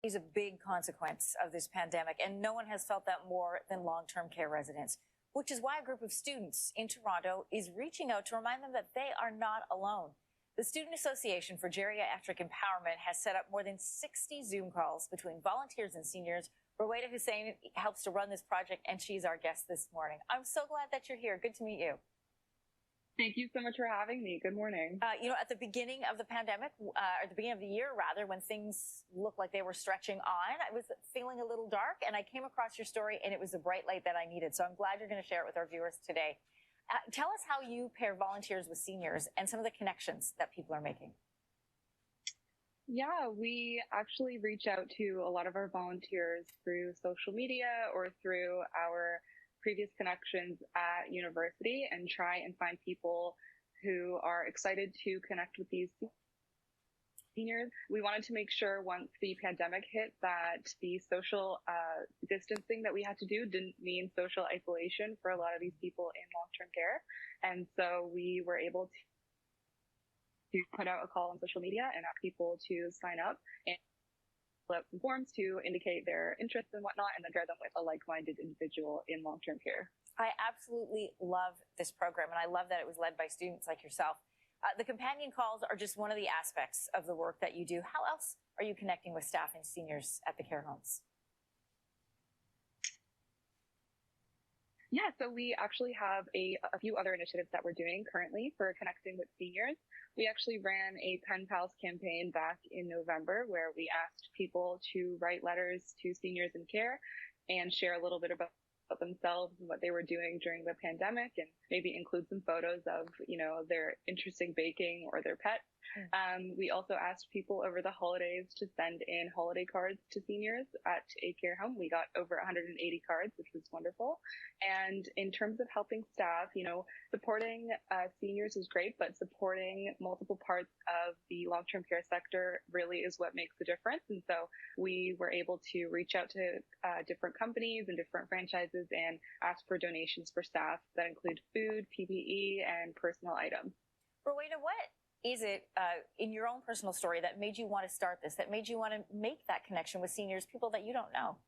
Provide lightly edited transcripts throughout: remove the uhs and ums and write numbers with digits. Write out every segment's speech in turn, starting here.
is a big consequence of this pandemic, and no one has felt that more than long-term care residents, which is why a group of students in Toronto is reaching out to remind them that they are not alone. The Student Association for Geriatric Empowerment has set up more than 60 Zoom calls between volunteers and seniors. Rowaida Hussein helps to run this project, and she's our guest this morning. I'm so glad that you're here. Good to meet you. Thank you so much for having me. Good morning. At the beginning of the pandemic, or the beginning of the year, rather, when things looked like they were stretching on, I was feeling a little dark, and I came across your story, and it was the bright light that I needed. So I'm glad you're going to share it with our viewers today. Tell us how you pair volunteers with seniors and some of the connections that people are making. Yeah, we actually reach out to a lot of our volunteers through social media or through our previous connections at university and try and find people who are excited to connect with these seniors. We wanted to make sure once the pandemic hit that the social distancing that we had to do didn't mean social isolation for a lot of these people in long-term care. And so we were able to put out a call on social media and ask people to sign up and fill out some forms to indicate their interests and whatnot, and then pair them with a like-minded individual in long-term care. I absolutely love this program, and I love that it was led by students like yourself. The companion calls are just one of the aspects of the work that you do. How else are you connecting with staff and seniors at the care homes? Yeah, so we actually have a few other initiatives that we're doing currently for connecting with seniors. We actually ran a Pen Pals campaign back in November where we asked people to write letters to seniors in care and share a little bit about themselves and what they were doing during the pandemic, and maybe include some photos of, their interesting baking or their pet. We also asked people over the holidays to send in holiday cards to seniors at a care home. We got over 180 cards, which was wonderful. And in terms of helping staff, supporting seniors is great, but supporting multiple parts of the long-term care sector really is what makes the difference. And so we were able to reach out to different companies and different franchises and ask for donations for staff that include food, PPE, and personal items. Rowaida, what is it in your own personal story that made you want to start this, that made you want to make that connection with seniors, people that you don't know?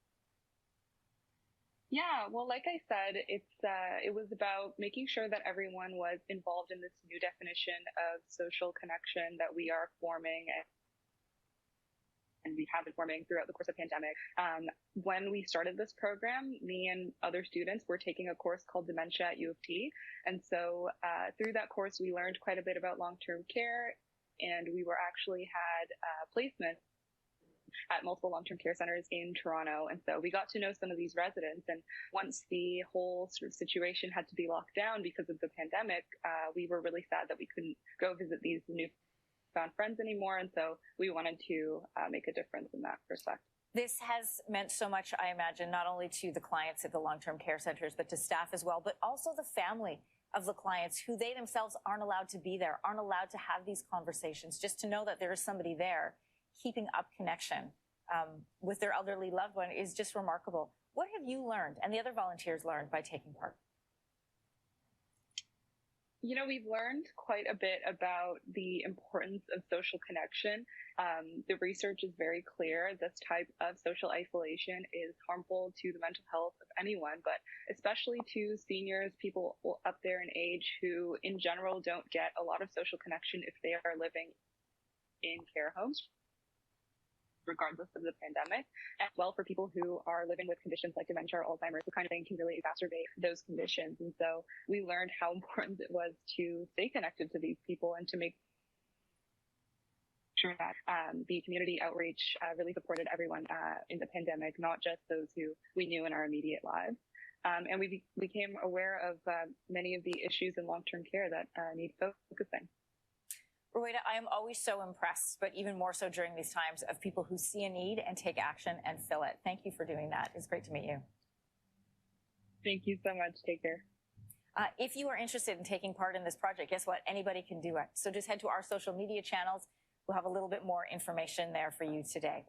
Yeah, well, like I said, it was about making sure that everyone was involved in this new definition of social connection that we are forming and we have been forming throughout the course of the pandemic. When we started this program, me and other students were taking a course called Dementia at U of T. And so through that course, we learned quite a bit about long-term care, and we were actually had placements at multiple long-term care centers in Toronto. And so we got to know some of these residents. And once the whole sort of situation had to be locked down because of the pandemic, we were really sad that we couldn't go visit these newfound friends anymore. And so we wanted to make a difference in that respect. This has meant so much, I imagine, not only to the clients at the long-term care centers, but to staff as well, but also the family of the clients who they themselves aren't allowed to be there, aren't allowed to have these conversations. Just to know that there is somebody there keeping up connection with their elderly loved one is just remarkable. What have you learned and the other volunteers learned by taking part? We've learned quite a bit about the importance of social connection. The research is very clear. This type of social isolation is harmful to the mental health of anyone, but especially to seniors, people up there in age who in general don't get a lot of social connection if they are living in care homes, regardless of the pandemic, as well for people who are living with conditions like dementia or Alzheimer's. The kind of thing can really exacerbate those conditions. And so we learned how important it was to stay connected to these people and to make sure that the community outreach really supported everyone in the pandemic, not just those who we knew in our immediate lives. And we became aware of many of the issues in long-term care that need focusing. Rowaida, I am always so impressed, but even more so during these times, of people who see a need and take action and fill it. Thank you for doing that. It's great to meet you. Thank you so much. Take care. If you are interested in taking part in this project, guess what? Anybody can do it. So just head to our social media channels. We'll have a little bit more information there for you today.